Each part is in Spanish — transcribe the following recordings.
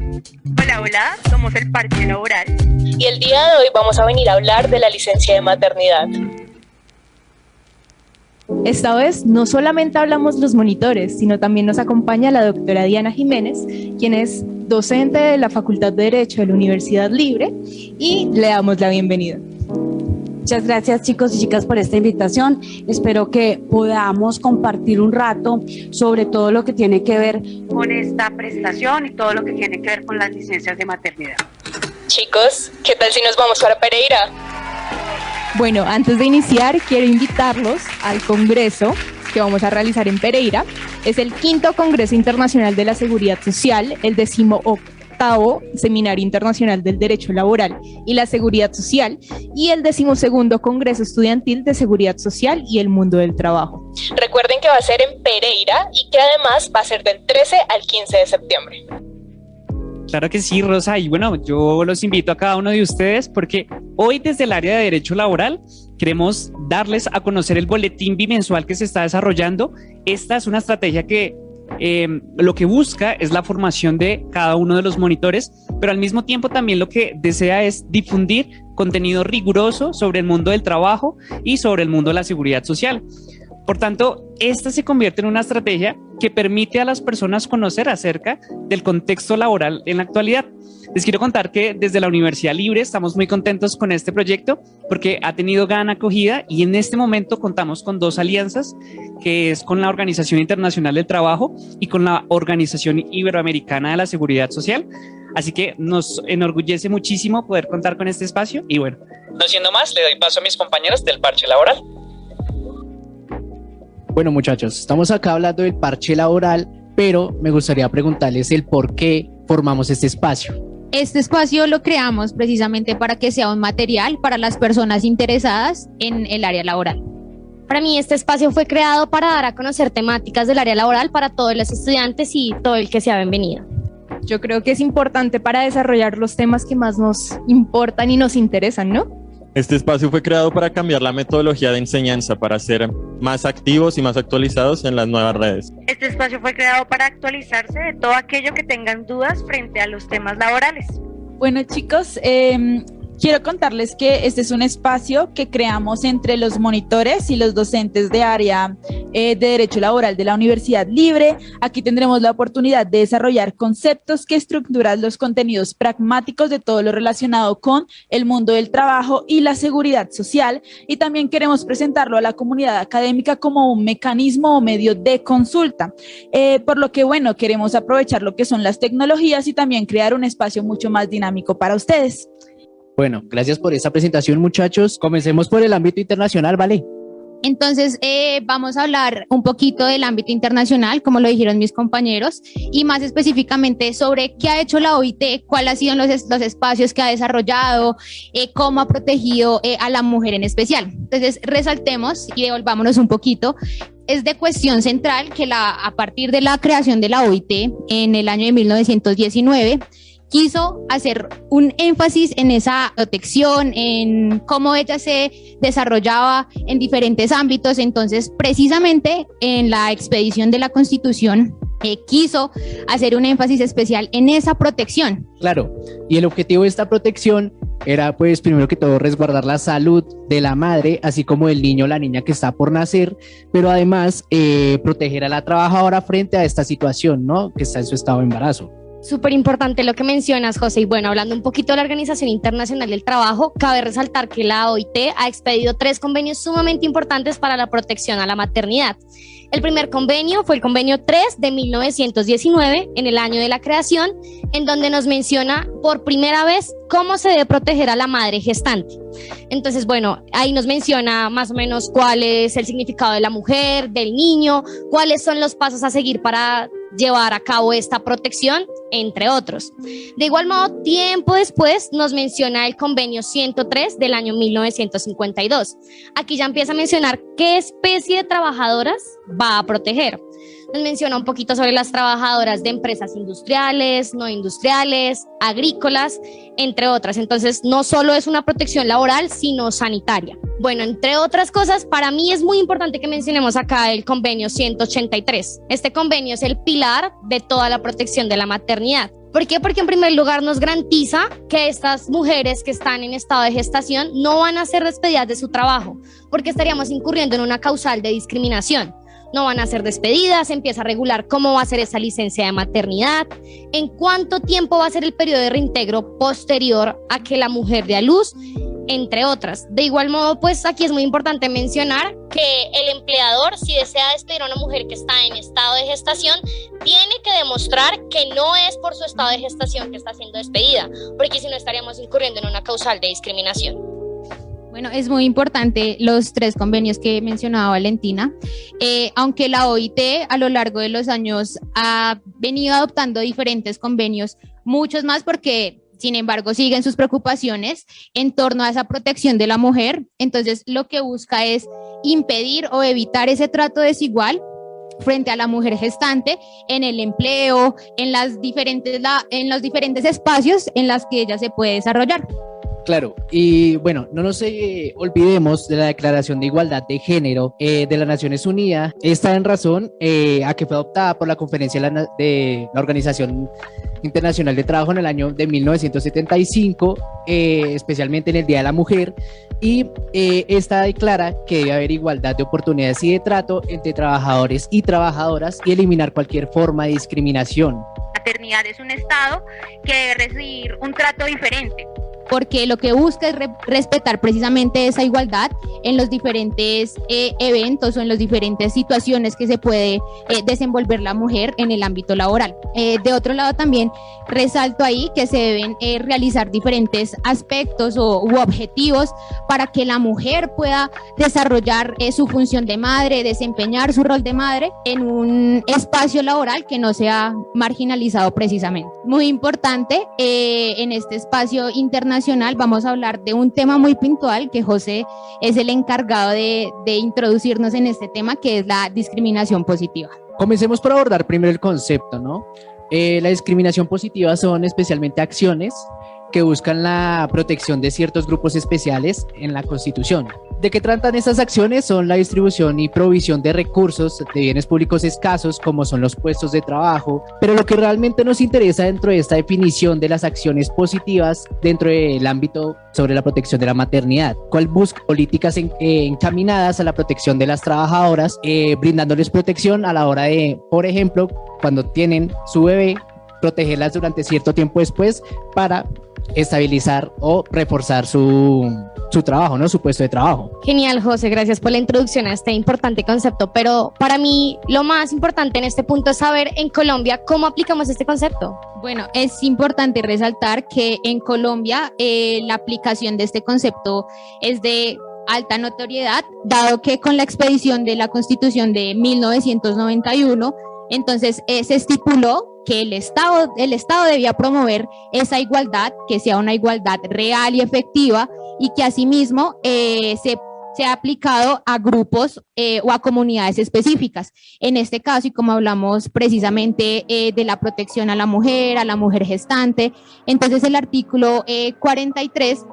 Hola, hola, somos el Parche Laboral. Y el día de hoy vamos a venir a hablar de la licencia de maternidad. Esta vez no solamente hablamos los monitores, sino también nos acompaña la doctora Diana Jiménez, quien es docente de la Facultad de Derecho de la Universidad Libre, y le damos la bienvenida. Muchas gracias, chicos y chicas, por esta invitación. Espero que podamos compartir un rato sobre todo lo que tiene que ver Con esta prestación y todo lo que tiene que ver con las licencias de maternidad. Chicos, ¿qué tal si nos vamos para Pereira? Bueno, antes de iniciar, quiero invitarlos al congreso que vamos a realizar en Pereira. Es el 5º Congreso Internacional de la Seguridad Social, el 18º Seminario Internacional del Derecho Laboral y la Seguridad Social y el 12º Congreso Estudiantil de Seguridad Social y el Mundo del Trabajo. Recuerden que va a ser en Pereira y que además va a ser del 13 al 15 de septiembre. Claro que sí, Rosa, y bueno, yo los invito a cada uno de ustedes porque hoy desde el área de Derecho Laboral queremos darles a conocer el boletín bimensual que se está desarrollando. Esta es una estrategia que lo que busca es la formación de cada uno de los monitores, pero al mismo tiempo también lo que desea es difundir contenido riguroso sobre el mundo del trabajo y sobre el mundo de la seguridad social. Por tanto, esta se convierte en una estrategia que permite a las personas conocer acerca del contexto laboral en la actualidad. Les quiero contar que desde la Universidad Libre estamos muy contentos con este proyecto porque ha tenido gran acogida y en este momento contamos con 2 alianzas, que es con la Organización Internacional del Trabajo y con la Organización Iberoamericana de la Seguridad Social. Así que nos enorgullece muchísimo poder contar con este espacio y bueno, no siendo más, le doy paso a mis compañeros del Parche Laboral. Bueno, muchachos, estamos acá hablando del parche laboral, pero me gustaría preguntarles el por qué formamos este espacio. Este espacio lo creamos precisamente para que sea un material para las personas interesadas en el área laboral. Para mí este espacio fue creado para dar a conocer temáticas del área laboral para todos los estudiantes y todo el que sea bienvenido. Yo creo que es importante para desarrollar los temas que más nos importan y nos interesan, ¿no? Este espacio fue creado para cambiar la metodología de enseñanza, para ser más activos y más actualizados en las nuevas redes. Este espacio fue creado para actualizarse de todo aquello que tengan dudas frente a los temas laborales. Bueno, chicos, quiero contarles que este es un espacio que creamos entre los monitores y los docentes de área de Derecho Laboral de la Universidad Libre. Aquí tendremos la oportunidad de desarrollar conceptos que estructuran los contenidos pragmáticos de todo lo relacionado con el mundo del trabajo y la seguridad social, y también queremos presentarlo a la comunidad académica como un mecanismo o medio de consulta, por lo que, bueno, queremos aprovechar lo que son las tecnologías y también crear un espacio mucho más dinámico para ustedes. Bueno, gracias por esta presentación, muchachos. Comencemos por el ámbito internacional, ¿vale? Entonces, vamos a hablar un poquito del ámbito internacional, como lo dijeron mis compañeros, y más específicamente sobre qué ha hecho la OIT, cuáles han sido los espacios que ha desarrollado, cómo ha protegido a la mujer en especial. Entonces, resaltemos y devolvámonos un poquito. Es de cuestión central que a partir de la creación de la OIT en el año de 1919, quiso hacer un énfasis en esa protección, en cómo ella se desarrollaba en diferentes ámbitos. Entonces, precisamente en la expedición de la Constitución, quiso hacer un énfasis especial en esa protección. Claro, y el objetivo de esta protección era, pues, primero que todo, resguardar la salud de la madre, así como del niño o la niña que está por nacer, pero además proteger a la trabajadora frente a esta situación, ¿no?, que está en su estado de embarazo. Súper importante lo que mencionas, José. Y bueno, hablando un poquito de la Organización Internacional del Trabajo, cabe resaltar que la OIT ha expedido 3 convenios sumamente importantes para la protección a la maternidad. El primer convenio fue el convenio 3 de 1919, en el año de la creación, en donde nos menciona por primera vez cómo se debe proteger a la madre gestante. Entonces, bueno, ahí nos menciona más o menos cuál es el significado de la mujer, del niño, cuáles son los pasos a seguir para llevar a cabo esta protección, entre otros. De igual modo, tiempo después nos menciona el convenio 103 del año 1952. Aquí ya empieza a mencionar qué especie de trabajadoras va a proteger. Nos menciona un poquito sobre las trabajadoras de empresas industriales, no industriales, agrícolas, entre otras. Entonces, no solo es una protección laboral, sino sanitaria. Bueno, entre otras cosas, para mí es muy importante que mencionemos acá el convenio 183. Este convenio es el pilar de toda la protección de la maternidad. ¿Por qué? Porque en primer lugar nos garantiza que estas mujeres que están en estado de gestación no van a ser despedidas de su trabajo, porque estaríamos incurriendo en una causal de discriminación. No van a ser despedidas, se empieza a regular cómo va a ser esa licencia de maternidad, en cuánto tiempo va a ser el periodo de reintegro posterior a que la mujer dé a luz, entre otras. De igual modo, pues aquí es muy importante mencionar que el empleador, si desea despedir a una mujer que está en estado de gestación, tiene que demostrar que no es por su estado de gestación que está siendo despedida, porque si no estaríamos incurriendo en una causal de discriminación. Bueno, es muy importante los 3 convenios que mencionaba Valentina. Aunque la OIT a lo largo de los años ha venido adoptando diferentes convenios, muchos más porque, sin embargo, siguen sus preocupaciones en torno a esa protección de la mujer. Entonces, lo que busca es impedir o evitar ese trato desigual frente a la mujer gestante en el empleo, en los diferentes espacios en los que ella se puede desarrollar. Claro, y bueno, no nos olvidemos de la Declaración de Igualdad de Género de las Naciones Unidas. Esta en razón a que fue adoptada por la Conferencia de la Organización Internacional de Trabajo en el año de 1975, especialmente en el Día de la Mujer, y esta declara que debe haber igualdad de oportunidades y de trato entre trabajadores y trabajadoras y eliminar cualquier forma de discriminación. La maternidad es un estado que debe recibir un trato diferente, porque lo que busca es respetar precisamente esa igualdad en los diferentes eventos o en las diferentes situaciones que se puede desenvolver la mujer en el ámbito laboral. De otro lado, también resalto ahí que se deben realizar diferentes aspectos u objetivos para que la mujer pueda desarrollar su función de madre, desempeñar su rol de madre en un espacio laboral que no sea marginalizado precisamente. Muy importante en este espacio internacional vamos a hablar de un tema muy puntual que José es el encargado de introducirnos en este tema, que es la discriminación positiva. Comencemos por abordar primero el concepto, ¿no? La discriminación positiva son especialmente acciones que buscan la protección de ciertos grupos especiales en la Constitución. ¿De qué tratan estas acciones? Son la distribución y provisión de recursos de bienes públicos escasos, como son los puestos de trabajo, pero lo que realmente nos interesa dentro de esta definición de las acciones positivas dentro del ámbito sobre la protección de la maternidad, cuál busca políticas encaminadas a la protección de las trabajadoras, brindándoles protección a la hora de, por ejemplo, cuando tienen su bebé, protegerlas durante cierto tiempo después para estabilizar o reforzar su trabajo, ¿no? Su puesto de trabajo. Genial, José, gracias por la introducción a este importante concepto, pero para mí lo más importante en este punto es saber en Colombia cómo aplicamos este concepto. Bueno, es importante resaltar que en Colombia la aplicación de este concepto es de alta notoriedad, dado que con la expedición de la Constitución de 1991, entonces se estipuló que el Estado debía promover esa igualdad, que sea una igualdad real y efectiva, y que asimismo se ha aplicado a grupos o a comunidades específicas. En este caso, y como hablamos precisamente de la protección a la mujer gestante, entonces el artículo 43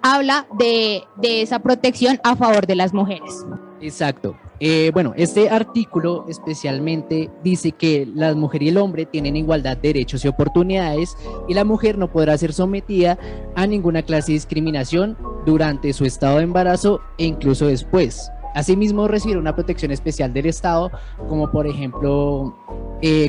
habla de esa protección a favor de las mujeres. Exacto. Bueno, este artículo especialmente dice que la mujer y el hombre tienen igualdad de derechos y oportunidades y la mujer no podrá ser sometida a ninguna clase de discriminación durante su estado de embarazo e incluso después. Asimismo, recibirá una protección especial del Estado, como por ejemplo,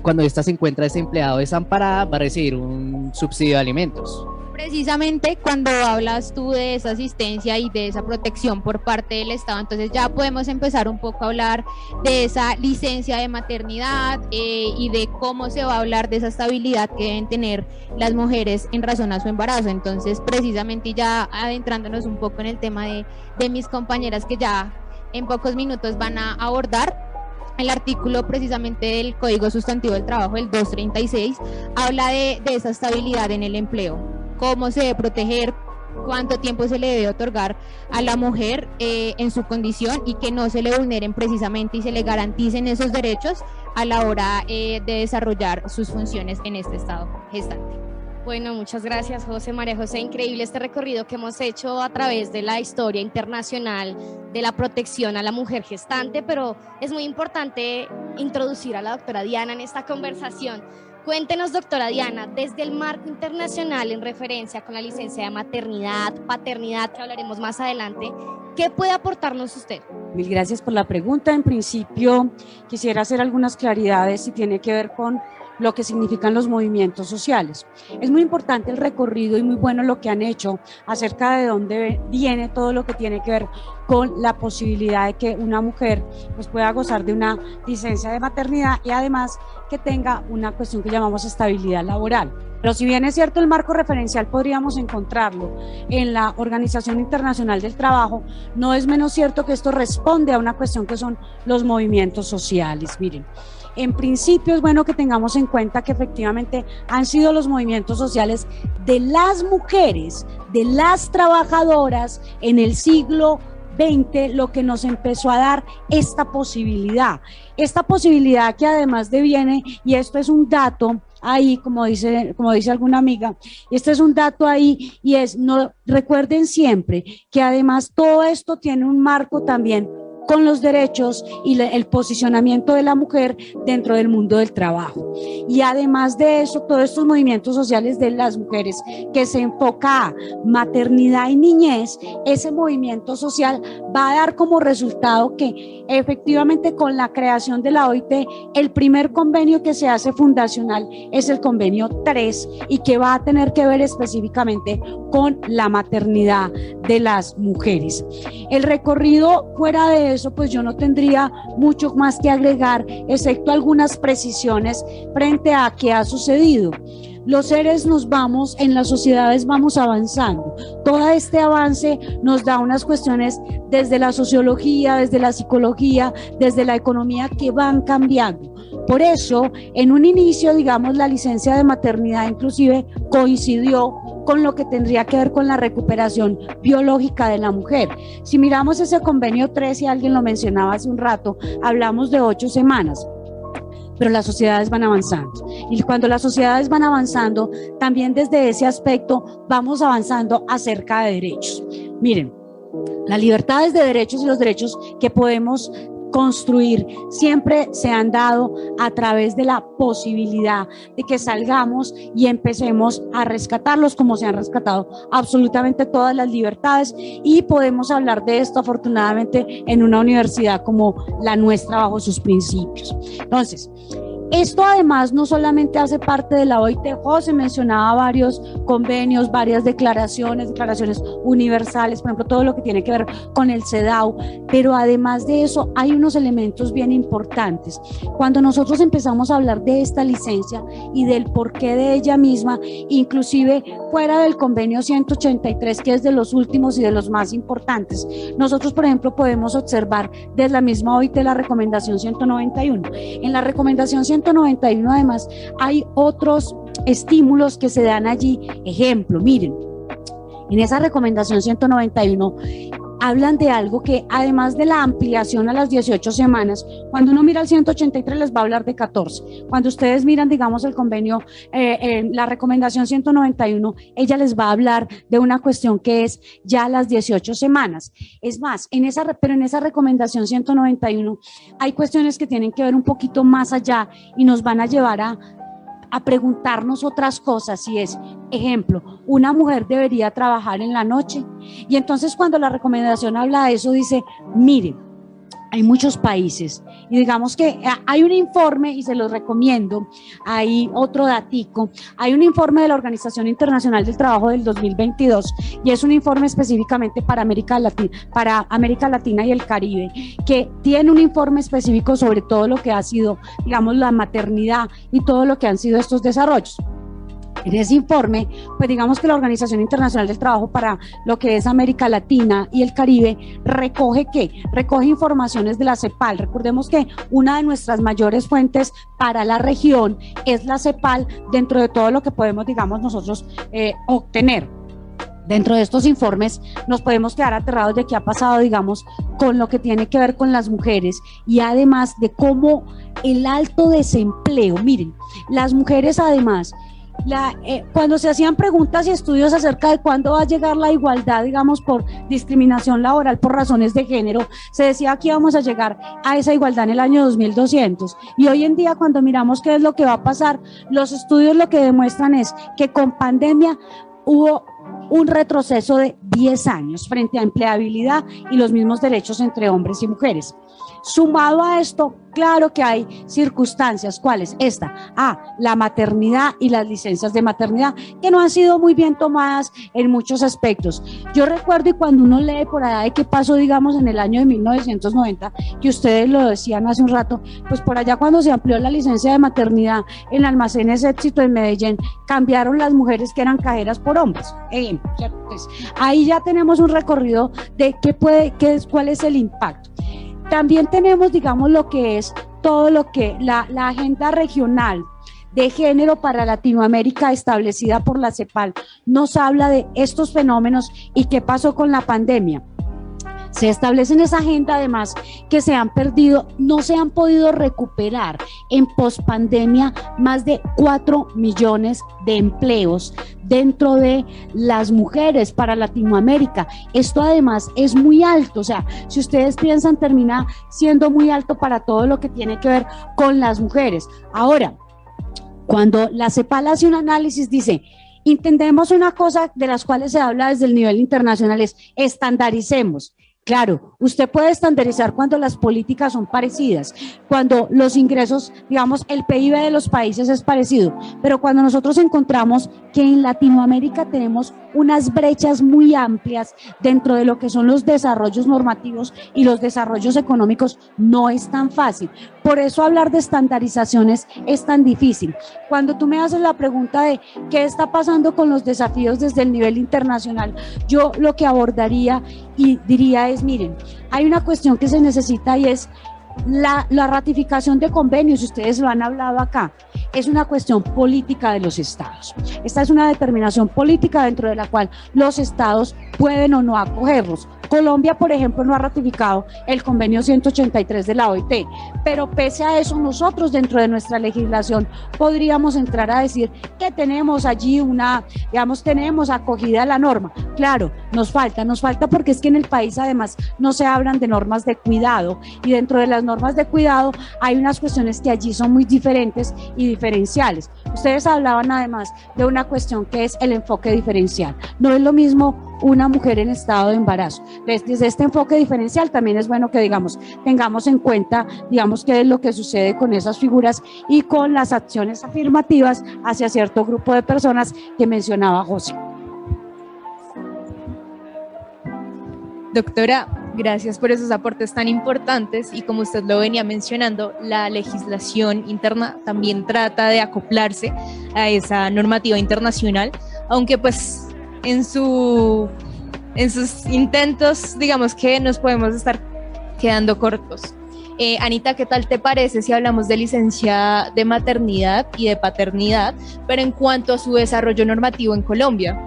cuando ésta se encuentra desempleada o desamparada, va a recibir un subsidio de alimentos. Precisamente cuando hablas tú de esa asistencia y de esa protección por parte del Estado, entonces ya podemos empezar un poco a hablar de esa licencia de maternidad y de cómo se va a hablar de esa estabilidad que deben tener las mujeres en razón a su embarazo. Entonces, precisamente ya adentrándonos un poco en el tema de mis compañeras que ya en pocos minutos van a abordar, el artículo precisamente del Código Sustantivo del Trabajo, el 236, habla de esa estabilidad en el empleo. Cómo se debe proteger, cuánto tiempo se le debe otorgar a la mujer en su condición y que no se le vulneren precisamente y se le garanticen esos derechos a la hora de desarrollar sus funciones en este estado gestante. Bueno, muchas gracias, José. María José, increíble este recorrido que hemos hecho a través de la historia internacional de la protección a la mujer gestante, pero es muy importante introducir a la doctora Diana en esta conversación. Cuéntenos, doctora Diana, desde el marco internacional en referencia con la licencia de maternidad, paternidad, que hablaremos más adelante, ¿qué puede aportarnos usted? Mil gracias por la pregunta. En principio, quisiera hacer algunas claridades y tiene que ver con lo que significan los movimientos sociales. Es muy importante el recorrido y muy bueno lo que han hecho acerca de dónde viene todo lo que tiene que ver con la posibilidad de que una mujer pues, pueda gozar de una licencia de maternidad y además que tenga una cuestión que llamamos estabilidad laboral. Pero si bien es cierto el marco referencial podríamos encontrarlo en la Organización Internacional del Trabajo, no es menos cierto que esto responde a una cuestión que son los movimientos sociales. Miren, en principio es bueno que tengamos en cuenta que efectivamente han sido los movimientos sociales de las mujeres, de las trabajadoras en el siglo XX lo que nos empezó a dar esta posibilidad que además deviene, y esto es un dato ahí, como dice alguna amiga, este es un dato ahí y es, no, recuerden siempre que además todo esto tiene un marco también con los derechos y el posicionamiento de la mujer dentro del mundo del trabajo. Y además de eso, todos estos movimientos sociales de las mujeres que se enfoca a maternidad y niñez, ese movimiento social va a dar como resultado que efectivamente con la creación de la OIT, el primer convenio que se hace fundacional es el convenio 3 y que va a tener que ver específicamente con la maternidad de las mujeres. El recorrido fuera de eso, pues yo no tendría mucho más que agregar, excepto algunas precisiones frente a qué ha sucedido. Los seres nos vamos, en las sociedades vamos avanzando. Todo este avance nos da unas cuestiones desde la sociología, desde la psicología, desde la economía que van cambiando. Por eso, en un inicio, digamos, la licencia de maternidad inclusive coincidió con lo que tendría que ver con la recuperación biológica de la mujer. Si miramos ese convenio 3, y alguien lo mencionaba hace un rato, hablamos de 8 semanas. Pero las sociedades van avanzando. Y cuando las sociedades van avanzando, también desde ese aspecto vamos avanzando acerca de derechos. Miren, las libertades de derechos y los derechos que podemos construir siempre se han dado a través de la posibilidad de que salgamos y empecemos a rescatarlos como se han rescatado absolutamente todas las libertades, y podemos hablar de esto afortunadamente en una universidad como la nuestra bajo sus principios. Entonces, esto además no solamente hace parte de la OIT, José mencionaba varios convenios, varias declaraciones universales, por ejemplo, todo lo que tiene que ver con el CEDAW, pero además de eso hay unos elementos bien importantes. Cuando nosotros empezamos a hablar de esta licencia y del porqué de ella misma, inclusive fuera del convenio 183, que es de los últimos y de los más importantes, nosotros, por ejemplo, podemos observar desde la misma OIT la recomendación 191. En la recomendación 191 además hay otros estímulos que se dan allí. Ejemplo, miren, en esa recomendación 191 hablan de algo que además de la ampliación a las 18 semanas, cuando uno mira el 183 les va a hablar de 14. Cuando ustedes miran, digamos, el convenio, la recomendación 191, ella les va a hablar de una cuestión que es ya las 18 semanas. Es más, pero en esa recomendación 191 hay cuestiones que tienen que ver un poquito más allá y nos van a llevar a preguntarnos otras cosas, y es, ejemplo, una mujer debería trabajar en la noche. Y entonces cuando la recomendación habla de eso, dice, mire, hay muchos países, y digamos que hay un informe, y se los recomiendo, hay otro datico, hay un informe de la Organización Internacional del Trabajo del 2022, y es un informe específicamente para América Latina y el Caribe, que tiene un informe específico sobre todo lo que ha sido, digamos, la maternidad y todo lo que han sido estos desarrollos. En ese informe, pues digamos que la Organización Internacional del Trabajo para lo que es América Latina y el Caribe recoge informaciones de la CEPAL. Recordemos que una de nuestras mayores fuentes para la región es la CEPAL, dentro de todo lo que podemos, digamos, nosotros obtener. Dentro de estos informes nos podemos quedar aterrados de qué ha pasado, digamos, con lo que tiene que ver con las mujeres, y además de cómo el alto desempleo, miren, las mujeres además, Cuando se hacían preguntas y estudios acerca de cuándo va a llegar la igualdad, digamos, por discriminación laboral por razones de género, se decía que íbamos a llegar a esa igualdad en el año 2200. Y hoy en día, cuando miramos qué es lo que va a pasar, los estudios lo que demuestran es que con pandemia hubo un retroceso de 10 años frente a empleabilidad y los mismos derechos entre hombres y mujeres. Sumado a esto, claro que hay circunstancias, ¿cuáles? La maternidad y las licencias de maternidad, que no han sido muy bien tomadas en muchos aspectos. Yo recuerdo, y cuando uno lee por allá de qué pasó, digamos, en el año de 1990, que ustedes lo decían hace un rato, pues por allá cuando se amplió la licencia de maternidad en Almacenes Éxito en Medellín, cambiaron las mujeres que eran cajeras por hombres. Pues ahí ya tenemos un recorrido de cuál es el impacto. También tenemos, digamos, lo que es todo lo que la agenda regional de género para Latinoamérica establecida por la CEPAL nos habla de estos fenómenos y qué pasó con la pandemia. Se establece en esa agenda además que se han perdido, no se han podido recuperar en pospandemia más de 4 millones de empleos dentro de las mujeres para Latinoamérica. Esto además es muy alto, o sea, si ustedes piensan, termina siendo muy alto para todo lo que tiene que ver con las mujeres. Ahora, cuando la CEPAL hace un análisis, dice, entendemos una cosa de las cuales se habla desde el nivel internacional, es estandaricemos. Claro, usted puede estandarizar cuando las políticas son parecidas, cuando los ingresos, digamos, el PIB de los países es parecido, pero cuando nosotros encontramos que en Latinoamérica tenemos unas brechas muy amplias dentro de lo que son los desarrollos normativos y los desarrollos económicos, no es tan fácil. Por eso hablar de estandarizaciones es tan difícil. Cuando tú me haces la pregunta de qué está pasando con los desafíos desde el nivel internacional, yo lo que abordaría y diría es, miren, hay una cuestión que se necesita y es la ratificación de convenios. Ustedes lo han hablado acá, es una cuestión política de los estados. Esta es una determinación política dentro de la cual los estados pueden o no acogerlos. Colombia, por ejemplo, no ha ratificado el convenio 183 de la OIT, pero pese a eso nosotros dentro de nuestra legislación podríamos entrar a decir que tenemos allí tenemos acogida a la norma. Claro, nos falta porque es que en el país además no se hablan de normas de cuidado y dentro de las normas de cuidado hay unas cuestiones que allí son muy diferentes y diferenciales. Ustedes hablaban además de una cuestión que es el enfoque diferencial. No es lo mismo una mujer en estado de embarazo. Desde este enfoque diferencial también es bueno que tengamos en cuenta, qué es lo que sucede con esas figuras y con las acciones afirmativas hacia cierto grupo de personas que mencionaba José. Doctora, gracias por esos aportes tan importantes y como usted lo venía mencionando, la legislación interna también trata de acoplarse a esa normativa internacional, aunque pues en sus intentos, digamos que nos podemos estar quedando cortos. Anita, ¿qué tal te parece si hablamos de licencia de maternidad y de paternidad, pero en cuanto a su desarrollo normativo en Colombia?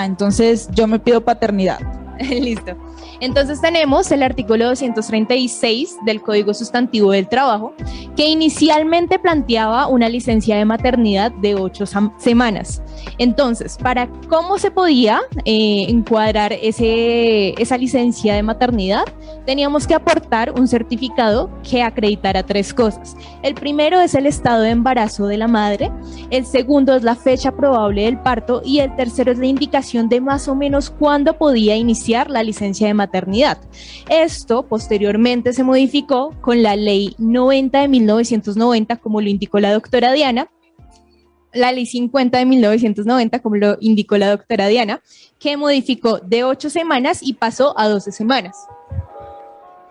Entonces yo me pido paternidad. Listo. Entonces tenemos el artículo 236 del Código Sustantivo del Trabajo, que inicialmente planteaba una licencia de maternidad de 8 semanas. Entonces, para cómo se podía encuadrar esa licencia de maternidad, teníamos que aportar un certificado que acreditara 3 cosas. El primero es el estado de embarazo de la madre, el segundo es la fecha probable del parto y el tercero es la indicación de más o menos cuándo podía iniciar la licencia de maternidad. Esto posteriormente se modificó con la ley 90 de 1990, como lo indicó la doctora Diana, la ley 50 de 1990, como lo indicó la doctora Diana, que modificó de 8 semanas y pasó a 12 semanas.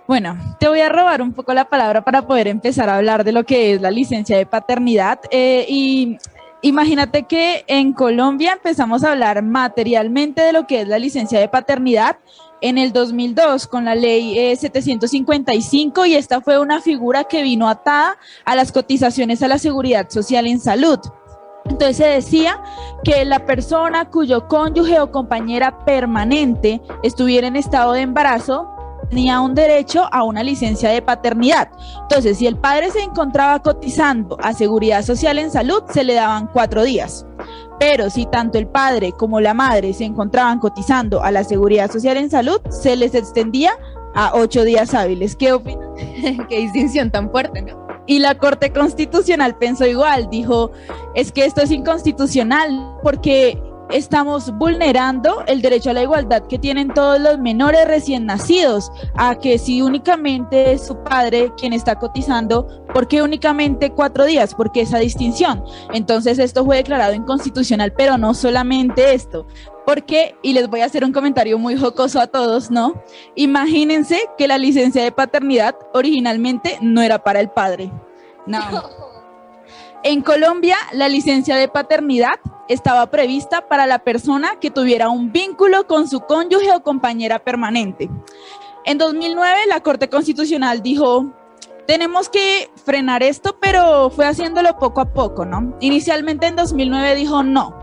Bueno, te voy a robar un poco la palabra para poder empezar a hablar de lo que es la licencia de paternidad. Y imagínate que en Colombia empezamos a hablar materialmente de lo que es la licencia de paternidad en el 2002 con la ley 755, y esta fue una figura que vino atada a las cotizaciones a la seguridad social en salud. Entonces se decía que la persona cuyo cónyuge o compañera permanente estuviera en estado de embarazo tenía un derecho a una licencia de paternidad. Entonces, si el padre se encontraba cotizando a Seguridad Social en salud, se le daban 4 días. Pero si tanto el padre como la madre se encontraban cotizando a la Seguridad Social en salud, se les extendía a 8 días hábiles. ¿Qué opinan? Qué distinción tan fuerte, ¿no? Y la Corte Constitucional pensó igual, dijo, es que esto es inconstitucional porque estamos vulnerando el derecho a la igualdad que tienen todos los menores recién nacidos, a que si únicamente es su padre quien está cotizando, ¿por qué únicamente 4 días? ¿Por qué esa distinción? Entonces esto fue declarado inconstitucional, pero no solamente esto, porque, y les voy a hacer un comentario muy jocoso a todos, ¿no? Imagínense que la licencia de paternidad originalmente no era para el padre, no. En Colombia, la licencia de paternidad estaba prevista para la persona que tuviera un vínculo con su cónyuge o compañera permanente. En 2009, la Corte Constitucional dijo, tenemos que frenar esto, pero fue haciéndolo poco a poco, ¿no? Inicialmente en 2009 dijo, no,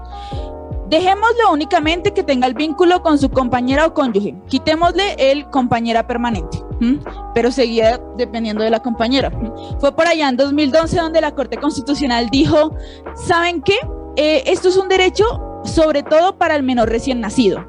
dejémoslo únicamente que tenga el vínculo con su compañera o cónyuge, quitémosle el compañera permanente, pero seguía dependiendo de la compañera. Fue por allá en 2012 donde la Corte Constitucional dijo, ¿saben qué? Esto es un derecho sobre todo para el menor recién nacido.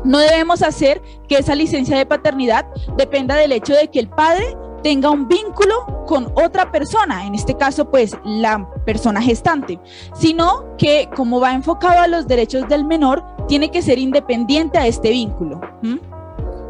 No debemos hacer que esa licencia de paternidad dependa del hecho de que el padre tenga un vínculo con otra persona, en este caso pues la persona gestante, sino que como va enfocado a los derechos del menor, tiene que ser independiente a este vínculo.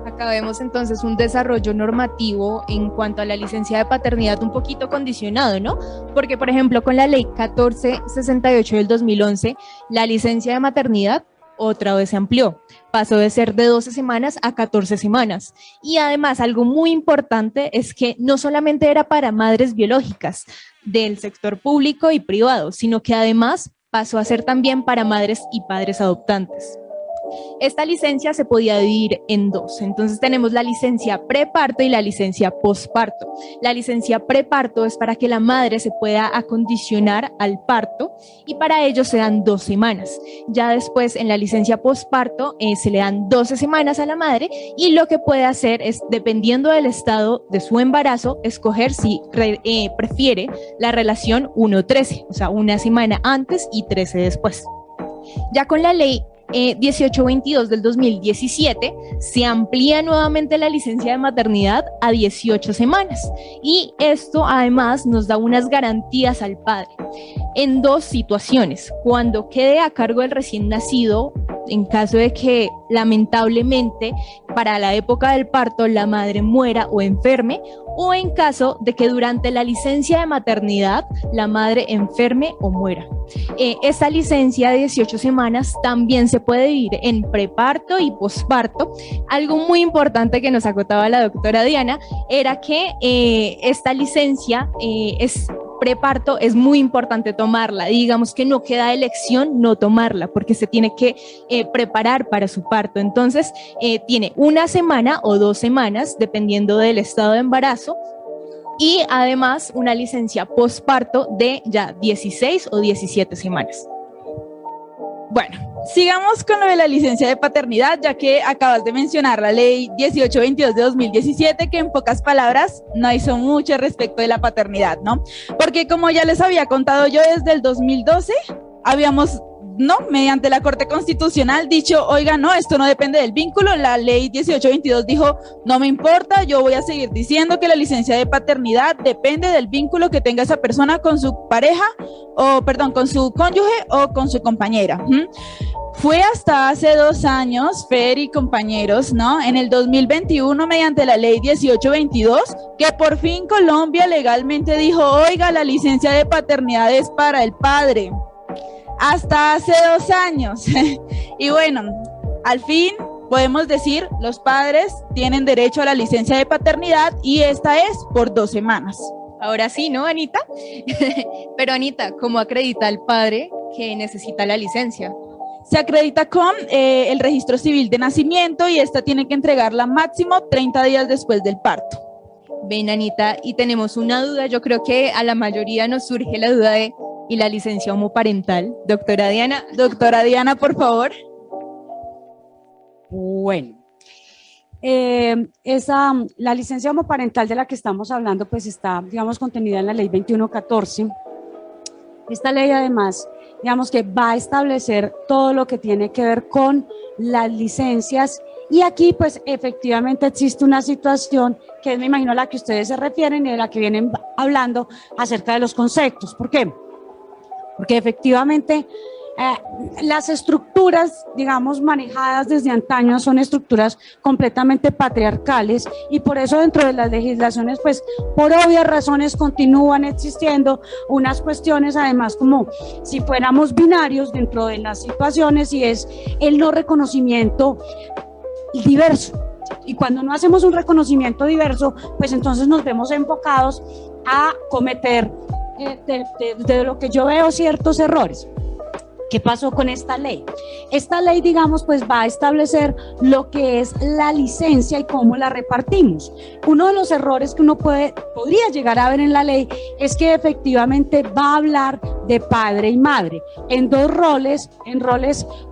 Acá vemos entonces un desarrollo normativo en cuanto a la licencia de paternidad un poquito condicionado, ¿no? Porque, por ejemplo, con la ley 1468 del 2011, la licencia de maternidad otra vez se amplió, pasó de ser de 12 semanas a 14 semanas. Y además, algo muy importante es que no solamente era para madres biológicas del sector público y privado, sino que además pasó a ser también para madres y padres adoptantes. Esta licencia se podía dividir en dos, entonces tenemos la licencia preparto y la licencia posparto. La licencia preparto es para que la madre se pueda acondicionar al parto y para ello se dan 2 semanas. Ya después en la licencia posparto se le dan 12 semanas a la madre y lo que puede hacer es, dependiendo del estado de su embarazo, escoger si prefiere la relación 1-13, o sea, 1 semana antes y 13 después. Ya con la ley 1822 del 2017 se amplía nuevamente la licencia de maternidad a 18 semanas y esto además nos da unas garantías al padre en 2 situaciones: cuando quede a cargo del recién nacido en caso de que lamentablemente para la época del parto la madre muera o enferme, o en caso de que durante la licencia de maternidad la madre enferme o muera. Esta licencia de 18 semanas también se puede dividir en preparto y posparto. Algo muy importante que nos acotaba la doctora Diana era que esta licencia preparto es muy importante tomarla, digamos que no queda elección no tomarla porque se tiene que preparar para su parto. Entonces tiene 1 semana o 2 semanas dependiendo del estado de embarazo y además una licencia posparto de ya 16 o 17 semanas. Bueno, sigamos con lo de la licencia de paternidad, ya que acabas de mencionar la ley 1822 de 2017, que en pocas palabras no hizo mucho respecto de la paternidad, ¿no? Porque como ya les había contado yo, desde el 2012 habíamos, ¿no?, mediante la Corte Constitucional dicho, oiga, no, esto no depende del vínculo. La ley 1822 dijo, no me importa, yo voy a seguir diciendo que la licencia de paternidad depende del vínculo que tenga esa persona con su pareja, con su cónyuge o con su compañera. Fue hasta hace 2 años, Fer y compañeros, ¿no?, en el 2021, mediante la ley 1822, que por fin Colombia legalmente dijo, oiga, la licencia de paternidad es para el padre. Hasta hace 2 años. Y bueno, al fin podemos decir, los padres tienen derecho a la licencia de paternidad y esta es por 2 semanas. Ahora sí, ¿no, Anita? Pero Anita, ¿cómo acredita el padre que necesita la licencia? Se acredita con el registro civil de nacimiento y esta tiene que entregarla máximo 30 días después del parto. Ven, Anita, y tenemos una duda, yo creo que a la mayoría nos surge la duda de ¿y la licencia homoparental? Doctora Diana, por favor. Bueno, La licencia homoparental de la que estamos hablando, pues está, digamos, contenida en la ley 2114. Esta ley, además, digamos que va a establecer todo lo que tiene que ver con las licencias, y aquí, pues, efectivamente existe una situación que es, me imagino, a la que ustedes se refieren y de la que vienen hablando acerca de los conceptos. ¿Por qué? Porque efectivamente las estructuras, digamos, manejadas desde antaño son estructuras completamente patriarcales, y por eso dentro de las legislaciones, pues, por obvias razones continúan existiendo unas cuestiones, además, como si fuéramos binarios dentro de las situaciones, y es el no reconocimiento diverso. Y cuando no hacemos un reconocimiento diverso, pues entonces nos vemos enfocados a cometer de lo que yo veo ciertos errores. ¿Qué pasó con esta ley? Esta ley, digamos, pues va a establecer lo que es la licencia y cómo la repartimos. Uno de los errores que uno podría llegar a ver en la ley es que efectivamente va a hablar de padre y madre en roles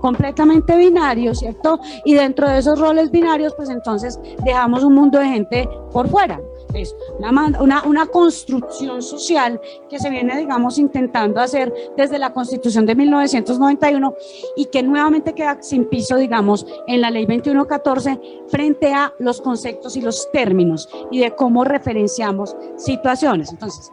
completamente binarios, ¿cierto? Y dentro de esos roles binarios, pues entonces dejamos un mundo de gente por fuera. Es una construcción social que se viene, digamos, intentando hacer desde la Constitución de 1991, y que nuevamente queda sin piso, digamos, en la ley 2114 frente a los conceptos y los términos y de cómo referenciamos situaciones. Entonces,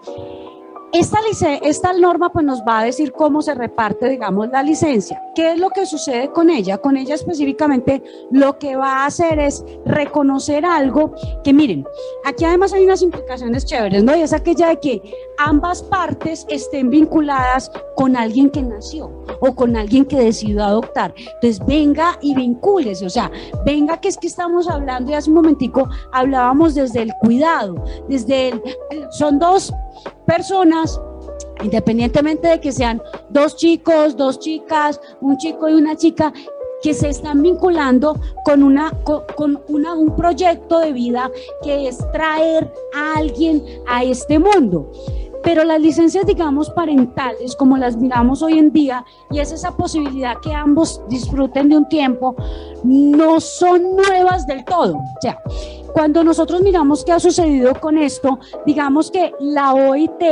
esta norma, pues, nos va a decir cómo se reparte, digamos, la licencia. ¿Qué es lo que sucede con ella? Con ella específicamente lo que va a hacer es reconocer algo que, miren, aquí además hay unas implicaciones chéveres, ¿no? Y es aquella de que ambas partes estén vinculadas con alguien que nació o con alguien que decidió adoptar. Entonces, venga y vincúlese, o sea, venga, que es que estamos hablando, y hace un momentico hablábamos desde el cuidado, son dos personas, independientemente de que sean dos chicos, dos chicas, un chico y una chica, que se están vinculando con un proyecto de vida que es traer a alguien a este mundo. Pero las licencias, digamos, parentales, como las miramos hoy en día, y es esa posibilidad que ambos disfruten de un tiempo, no son nuevas del todo. O sea, cuando nosotros miramos qué ha sucedido con esto, digamos que la OIT,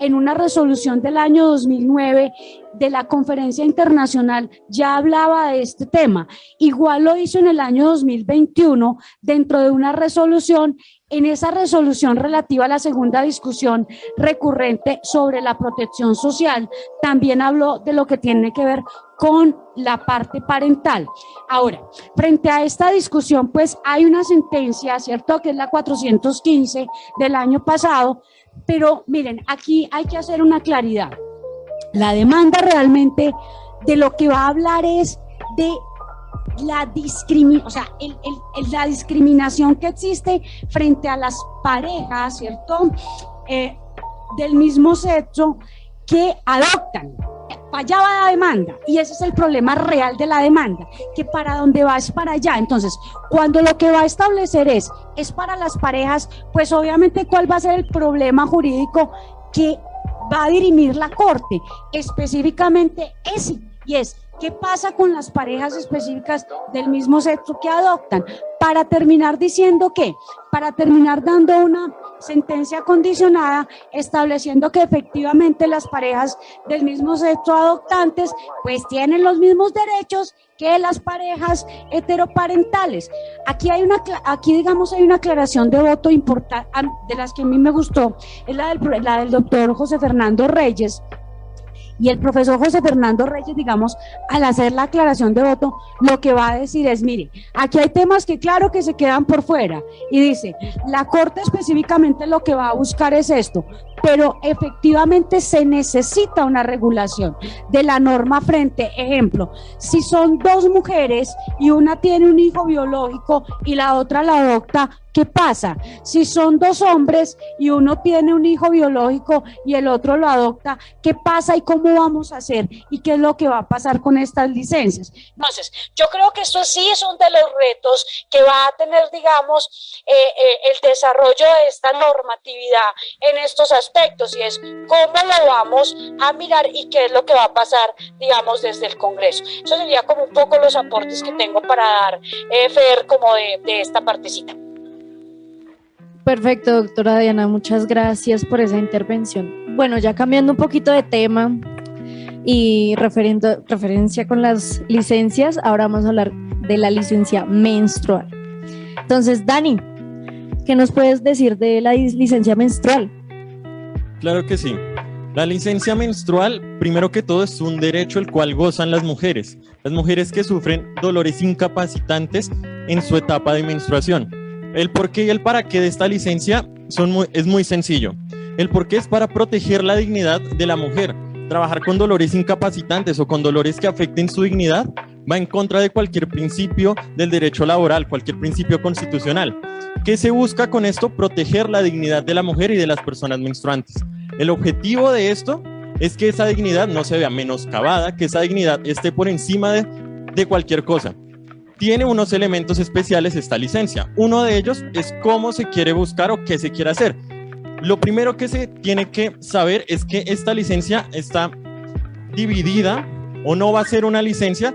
en una resolución del año 2009 de la Conferencia Internacional, ya hablaba de este tema. Igual lo hizo en el año 2021 dentro de una resolución. En esa resolución relativa a la segunda discusión recurrente sobre la protección social, también habló de lo que tiene que ver con la parte parental. Ahora, frente a esta discusión, pues hay una sentencia, ¿cierto?, que es la 415 del año pasado, pero miren, aquí hay que hacer una claridad. La demanda realmente de lo que va a hablar es de la discriminación que existe frente a las parejas, ¿cierto?, del mismo sexo que adoptan. Allá va la demanda, y ese es el problema real de la demanda, que para dónde va es para allá. Entonces, cuando lo que va a establecer es para las parejas, pues obviamente, ¿cuál va a ser el problema jurídico que va a dirimir la Corte? Específicamente ese, y es: ¿qué pasa con las parejas específicas del mismo sexo que adoptan? Para terminar diciendo que, para terminar dando una sentencia condicionada, estableciendo que efectivamente las parejas del mismo sexo adoptantes pues tienen los mismos derechos que las parejas heteroparentales. Aquí digamos hay una aclaración de voto importante, de las que a mí me gustó, es la del doctor José Fernando Reyes. Y el profesor José Fernando Reyes, digamos, al hacer la aclaración de voto, lo que va a decir es: mire, aquí hay temas que claro que se quedan por fuera, y dice, la Corte específicamente lo que va a buscar es esto, pero efectivamente se necesita una regulación de la norma frente, ejemplo, si son dos mujeres y una tiene un hijo biológico y la otra la adopta, ¿qué pasa? Si son dos hombres y uno tiene un hijo biológico y el otro lo adopta, ¿qué pasa y cómo vamos a hacer? ¿Y qué es lo que va a pasar con estas licencias? Entonces, yo creo que esto sí es uno de los retos que va a tener, digamos, el desarrollo de esta normatividad en estos aspectos. aspectos, y es cómo lo vamos a mirar y qué es lo que va a pasar, digamos, desde el Congreso. Eso sería como un poco los aportes que tengo para dar, Fer, como de esta partecita. Perfecto, doctora Diana, muchas gracias por esa intervención. Bueno, ya cambiando un poquito de tema y referencia con las licencias, ahora vamos a hablar de la licencia menstrual. Entonces, Dani, ¿qué nos puedes decir de la licencia menstrual? Claro que sí. La licencia menstrual, primero que todo, es un derecho el cual gozan las mujeres que sufren dolores incapacitantes en su etapa de menstruación. El porqué y el para qué de esta licencia es muy sencillo. El porqué es para proteger la dignidad de la mujer. Trabajar con dolores incapacitantes o con dolores que afecten su dignidad va en contra de cualquier principio del derecho laboral, cualquier principio constitucional. ¿Qué se busca con esto? Proteger la dignidad de la mujer y de las personas menstruantes. El objetivo de esto es que esa dignidad no se vea menoscabada, que esa dignidad esté por encima de cualquier cosa. Tiene unos elementos especiales esta licencia. Uno de ellos es cómo se quiere buscar o qué se quiere hacer. Lo primero que se tiene que saber es que esta licencia está dividida, o no va a ser una licencia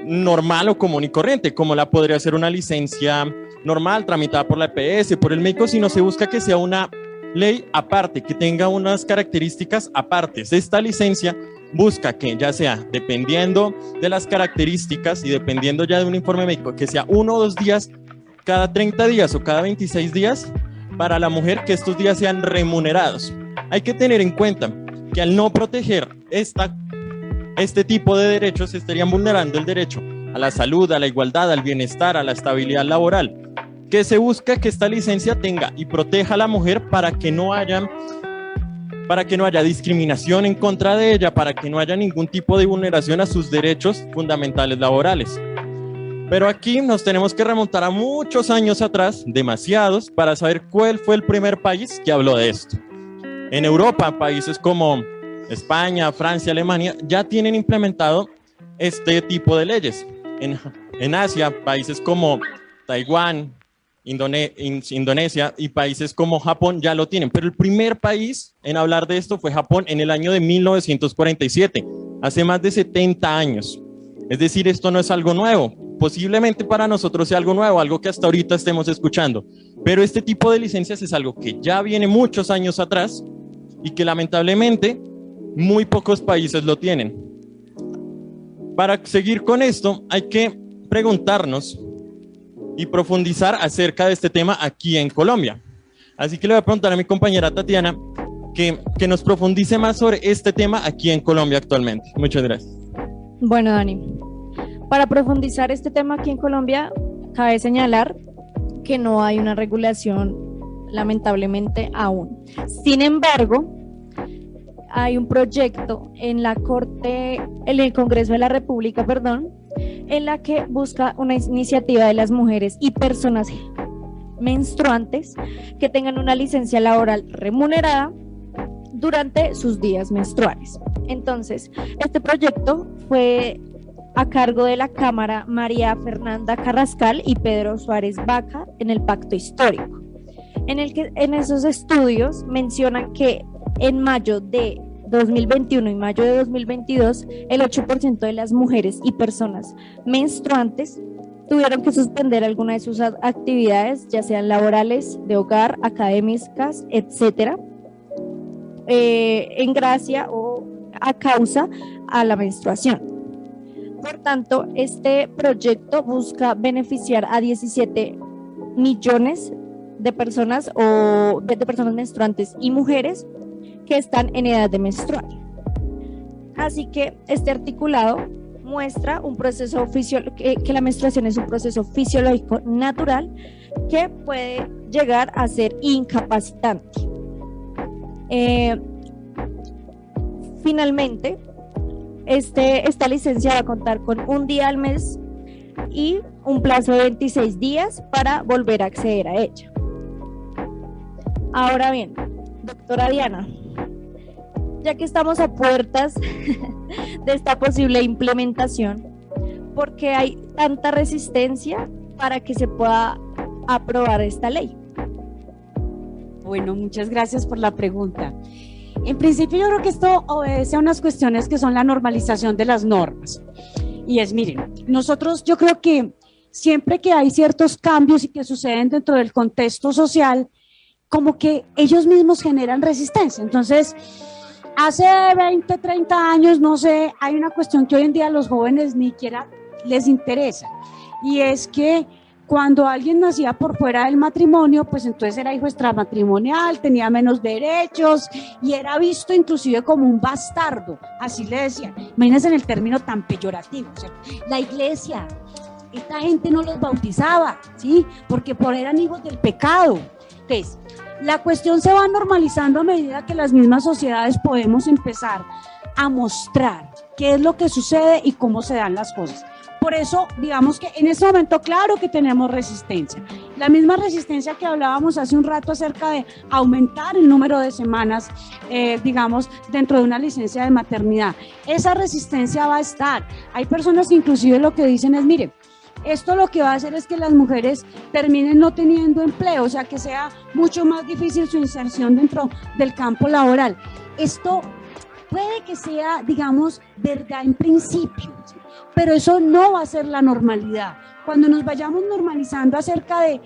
normal o común y corriente, como la podría ser una licencia normal tramitada por la EPS, por el médico, sino se busca que sea una ley aparte, que tenga unas características apartes. Esta licencia busca que, ya sea dependiendo de las características y dependiendo ya de un informe médico, que sea 1 o 2 días cada 30 días o cada 26 días para la mujer, que estos días sean remunerados. Hay que tener en cuenta que al no proteger este tipo de derechos, se estarían vulnerando el derecho a la salud, a la igualdad, al bienestar, a la estabilidad laboral. Que se busca que esta licencia tenga y proteja a la mujer para que no haya discriminación en contra de ella, para que no haya ningún tipo de vulneración a sus derechos fundamentales laborales. Pero aquí nos tenemos que remontar a muchos años atrás, demasiados, para saber cuál fue el primer país que habló de esto. En Europa, países como España, Francia, Alemania, ya tienen implementado este tipo de leyes. En Asia, países como Taiwán, Indonesia y países como Japón ya lo tienen, pero el primer país en hablar de esto fue Japón en el año de 1947, hace más de 70 años. Es decir, esto no es algo nuevo, posiblemente para nosotros sea algo nuevo, algo que hasta ahorita estemos escuchando, pero este tipo de licencias es algo que ya viene muchos años atrás y que lamentablemente muy pocos países lo tienen. Para seguir con esto hay que preguntarnos y profundizar acerca de este tema aquí en Colombia. Así que le voy a preguntar a mi compañera Tatiana que nos profundice más sobre este tema aquí en Colombia actualmente. Muchas gracias. Bueno, Dani, para profundizar este tema aquí en Colombia, cabe señalar que no hay una regulación, lamentablemente, aún. Sin embargo, hay un proyecto en el Congreso de la República, en la que busca una iniciativa de las mujeres y personas menstruantes que tengan una licencia laboral remunerada durante sus días menstruales. Entonces, este proyecto fue a cargo de la Cámara María Fernanda Carrascal y Pedro Suárez Vaca en el Pacto Histórico, en esos estudios mencionan que en mayo de 2021 y mayo de 2022, el 8% de las mujeres y personas menstruantes tuvieron que suspender alguna de sus actividades, ya sean laborales, de hogar, académicas, etcétera, en gracia o a causa a la menstruación. Por tanto, este proyecto busca beneficiar a 17 millones de personas de personas menstruantes y mujeres que están en edad de menstruar. Así que este articulado muestra un proceso que la menstruación es un proceso fisiológico natural que puede llegar a ser incapacitante. Finalmente, esta licencia va a contar con un día al mes y un plazo de 26 días para volver a acceder a ella. Ahora bien, doctora Diana, ya que estamos a puertas de esta posible implementación, ¿por qué hay tanta resistencia para que se pueda aprobar esta ley? Bueno, muchas gracias por la pregunta. En principio yo creo que esto obedece a unas cuestiones que son la normalización de las normas. Y es, miren, nosotros yo creo que siempre que hay ciertos cambios y que suceden dentro del contexto social, como que ellos mismos generan resistencia. Entonces, hace 20, 30 años, no sé, hay una cuestión que hoy en día a los jóvenes ni siquiera les interesa. Y es que cuando alguien nacía por fuera del matrimonio, pues entonces era hijo extramatrimonial, tenía menos derechos y era visto inclusive como un bastardo, así le decían. Imagínense en el término tan peyorativo, o sea, la iglesia, esta gente no los bautizaba, ¿sí? Porque eran hijos del pecado. Entonces, la cuestión se va normalizando a medida que las mismas sociedades podemos empezar a mostrar qué es lo que sucede y cómo se dan las cosas. Por eso, digamos que en este momento, claro que tenemos resistencia. La misma resistencia que hablábamos hace un rato acerca de aumentar el número de semanas, digamos, dentro de una licencia de maternidad. Esa resistencia va a estar. Hay personas que inclusive lo que dicen es, mire, esto lo que va a hacer es que las mujeres terminen no teniendo empleo, o sea, que sea mucho más difícil su inserción dentro del campo laboral. Esto puede que sea, digamos, verdad en principio, ¿sí? Pero eso no va a ser la normalidad. Cuando nos vayamos normalizando acerca de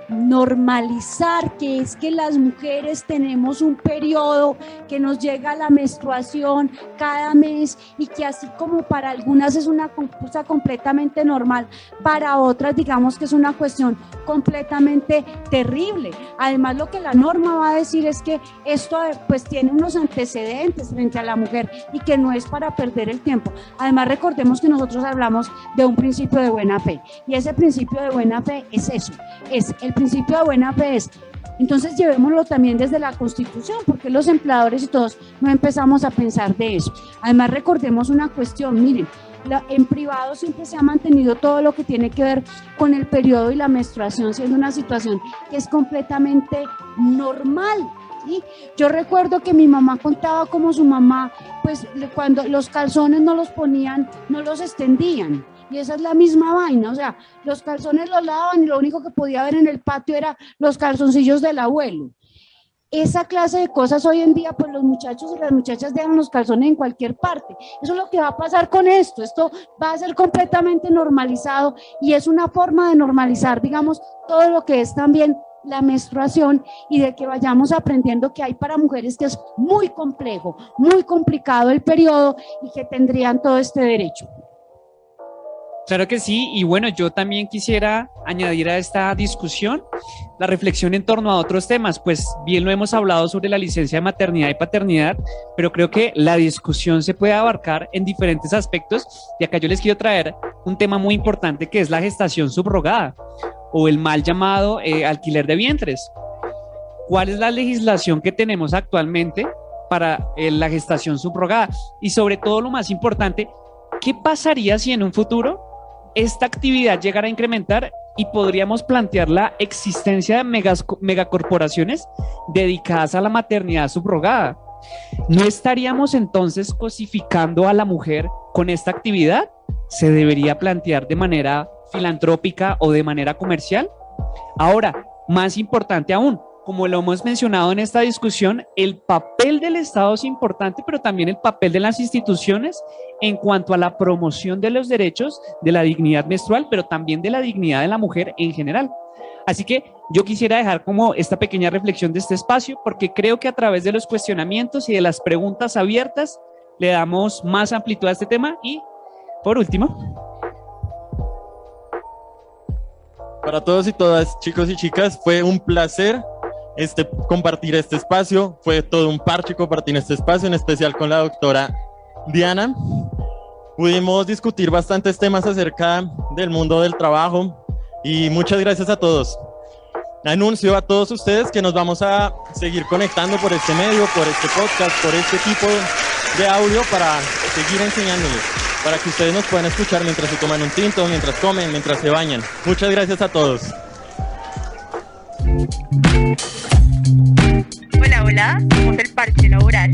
normalizar que es que las mujeres tenemos un periodo que nos llega a la menstruación cada mes y que así como para algunas es una cosa completamente normal, para otras digamos que es una cuestión completamente terrible. Además lo que la norma va a decir es que esto pues tiene unos antecedentes frente a la mujer y que no es para perder el tiempo. Además recordemos que nosotros hablamos de un principio de buena fe y ese principio de buena fe es eso, es el principio de buena fe es, entonces llevémoslo también desde la Constitución, porque los empleadores y todos no empezamos a pensar de eso. Además recordemos una cuestión, miren, en privado siempre se ha mantenido todo lo que tiene que ver con el periodo y la menstruación siendo una situación que es completamente normal, ¿sí? Yo recuerdo que mi mamá contaba cómo su mamá, pues cuando los calzones no los ponían, no los extendían. Y esa es la misma vaina, o sea, los calzones los lavaban y lo único que podía ver en el patio era los calzoncillos del abuelo. Esa clase de cosas hoy en día, pues los muchachos y las muchachas dejan los calzones en cualquier parte. Eso es lo que va a pasar con esto va a ser completamente normalizado y es una forma de normalizar, digamos, todo lo que es también la menstruación y de que vayamos aprendiendo que hay para mujeres que es muy complejo, muy complicado el periodo y que tendrían todo este derecho. Claro que sí, y bueno, yo también quisiera añadir a esta discusión la reflexión en torno a otros temas, pues bien lo hemos hablado sobre la licencia de maternidad y paternidad, pero creo que la discusión se puede abarcar en diferentes aspectos y acá yo les quiero traer un tema muy importante que es la gestación subrogada o el mal llamado alquiler de vientres. ¿Cuál es la legislación que tenemos actualmente para la gestación subrogada? Y sobre todo lo más importante, ¿qué pasaría si en un futuro esta actividad llegara a incrementar y podríamos plantear la existencia de megacorporaciones dedicadas a la maternidad subrogada? ¿No estaríamos entonces cosificando a la mujer con esta actividad? ¿Se debería plantear de manera filantrópica o de manera comercial? Ahora, más importante aún, como lo hemos mencionado en esta discusión, el papel del Estado es importante, pero también el papel de las instituciones en cuanto a la promoción de los derechos de la dignidad menstrual, pero también de la dignidad de la mujer en general. Así que yo quisiera dejar como esta pequeña reflexión de este espacio, porque creo que a través de los cuestionamientos y de las preguntas abiertas le damos más amplitud a este tema. Y, por último, para todos y todas, chicos y chicas, fue un placer compartir este espacio. Fue todo un parche compartir este espacio, en especial con la doctora Diana. Pudimos discutir bastantes temas acerca del mundo del trabajo y muchas gracias a todos. Anuncio a todos ustedes que nos vamos a seguir conectando por este medio, por este podcast, por este tipo de audio para seguir enseñándoles, para que ustedes nos puedan escuchar mientras se toman un tinto, mientras comen, mientras se bañan. Muchas gracias a todos. Hola, somos el Parche Laboral.